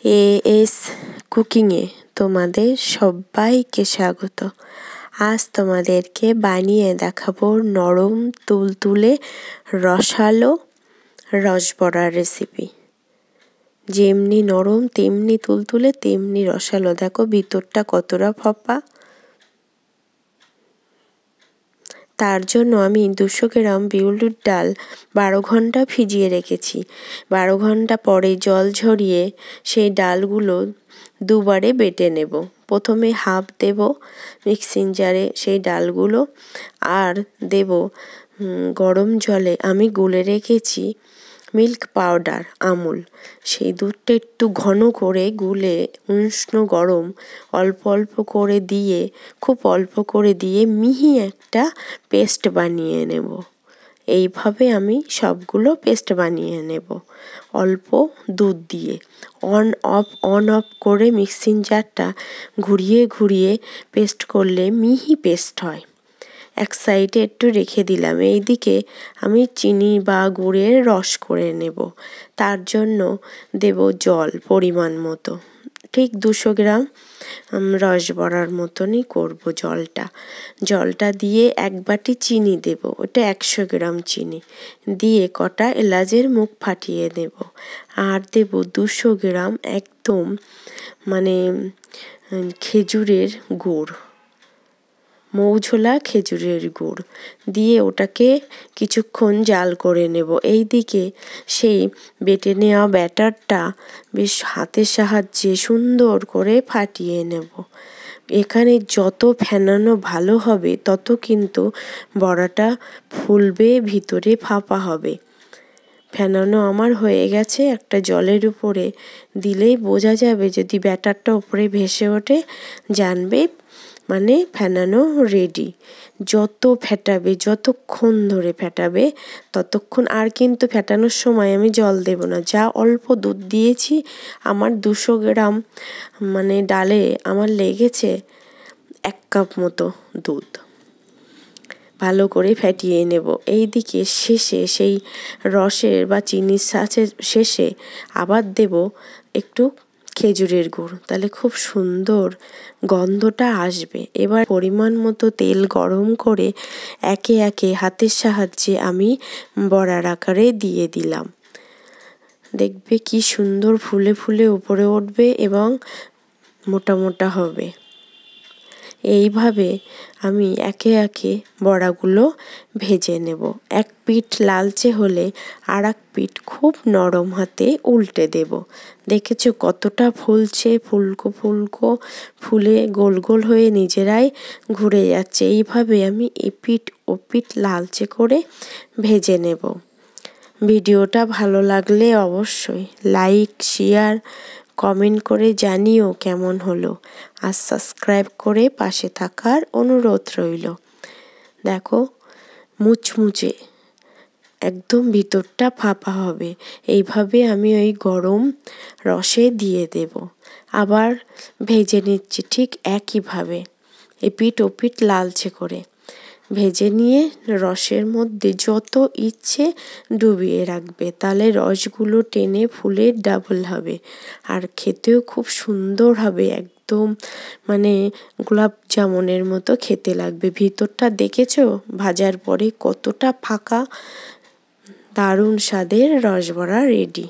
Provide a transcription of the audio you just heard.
As কুকিংয়ে তোমাদের সবাইকে স্বাগত। আজ তোমাদেরকে বানিয়ে দেখাবো নরম তুলতুলে রসালো রসবড়ার রেসিপি। যেমনি নরম তেমনি তুলতুলে তেমনি রসালো। দেখো ভিতরটা কতটা ফাঁপা। তার জন্য আমি 200 গ্রাম বিউলির ডাল 12 ঘন্টা ভিজিয়ে রেখেছি। 12 ঘন্টা পরে জল ঝরিয়ে সেই ডালগুলো দুবারে বেটে নেব। প্রথমে হাফ দেব মিক্সিং জারে সেই ডালগুলো, আর দেব গরম জলে আমি গুলে রেখেছি মিল্ক পাউডার আমুল। সেই দুধটা একটু ঘন করে গুলে উষ্ণ গরম অল্প অল্প করে দিয়ে, খুব অল্প করে দিয়ে মিহি একটা পেস্ট বানিয়ে নেব। এইভাবে আমি সবগুলো পেস্ট বানিয়ে নেব অল্প দুধ দিয়ে। অন অফ করে মিক্সিং জারটা ঘুরিয়ে ঘুরিয়ে পেস্ট করলে মিহি পেস্ট হয়। এক সাইডে একটু রেখে দিলাম। এইদিকে আমি চিনি বা গুড়ের রস করে নেব। তার জন্য দেব জল পরিমাণ মতো, ঠিক 200 গ্রাম রসবড়ার মতনই করব জলটা দিয়ে 1 বাটি চিনি দেব, ওটা 100 গ্রাম চিনি দিয়ে কটা এলাচের মুখ ফাটিয়ে দেব। আর দেব 200 গ্রাম একদম খেজুরের গুড়, মৌঝোলা খেজুরের গুড় দিয়ে ওটাকে কিছুক্ষণ জাল করে নেব। এইদিকে সেই বেটে নেওয়া ব্যাটারটা বেশ হাতের সাহায্যে সুন্দর করে ফাটিয়ে নেব। এখানে যত ফেনানো ভালো হবে তত কিন্তু বড়াটা ফুলবে, ভিতরে ফাঁপা হবে। ফেনানো আমার হয়ে গেছে। একটা জলের উপরে দিলেই বোঝা যাবে, যদি ব্যাটারটা উপরে ভেসে ওঠে জানবে ফেনানো রেডি। যত ফেটাবে, যতক্ষণ ধরে ফেটাবে ততক্ষণ। আর কিন্তু ফেটানোর সময় আমি জল দেব না, যা অল্প দুধ দিয়েছি। আমার 200 গ্রাম ডালে আমার লেগেছে 1 কাপ মতো দুধ। ভালো করে ফেটিয়ে নেব। এইদিকে শেষে সেই রসের বা চিনির শেষে আবার দেব একটু খেজুরের গুড়, তাহলে খুব সুন্দর গন্ধটা আসবে। এবার পরিমাণ মতো তেল গরম করে একে একে হাতের সাহায্যে আমি বড়ার আকারে দিয়ে দিলাম। দেখবে কি সুন্দর ফুলে ফুলে উপরে উঠবে এবং মোটা মোটা হবে। এইভাবে আমি একে একে বড়াগুলো ভেজে নেব। এক পিঠ লালচে হলে আর এক পিঠ খুব নরম হাতে উল্টে দেব। দেখেছো কতটা ফুলছে, ফুলকো ফুলকো ফুলে গোল গোল হয়ে নিজেরাই ঘুরে যাচ্ছে। এইভাবে আমি এপিঠ ওপিঠ লালচে করে ভেজে নেব। ভিডিওটা ভালো লাগলে অবশ্যই লাইক, শেয়ার, কমেন্ট করে জানিও কেমন হলো, আর সাবস্ক্রাইব করে পাশে থাকার অনুরোধ রইল। দেখো মুচমুচে একদম, ভিতরটা ফাঁপা হবে। এইভাবে আমি ওই গরম রসে দিয়ে দেব। আবার ভেজে নিচ্ছি ঠিক একইভাবে এপিঠ ওপিঠ লালচে করে ভেজে নিয়ে রসের মধ্যে যত ইচ্ছে ডুবিয়ে রাখবে, তাহলে রসগুলো টেনে ফুলে ডাবল হবে আর খেতেও খুব সুন্দর হবে। একদম গোলাপ জামুনের মতো খেতে লাগবে। ভিতরটা দেখেছো ভাজার পরে কতটা ফাঁকা। দারুণ স্বাদের রসবড়া রেডি।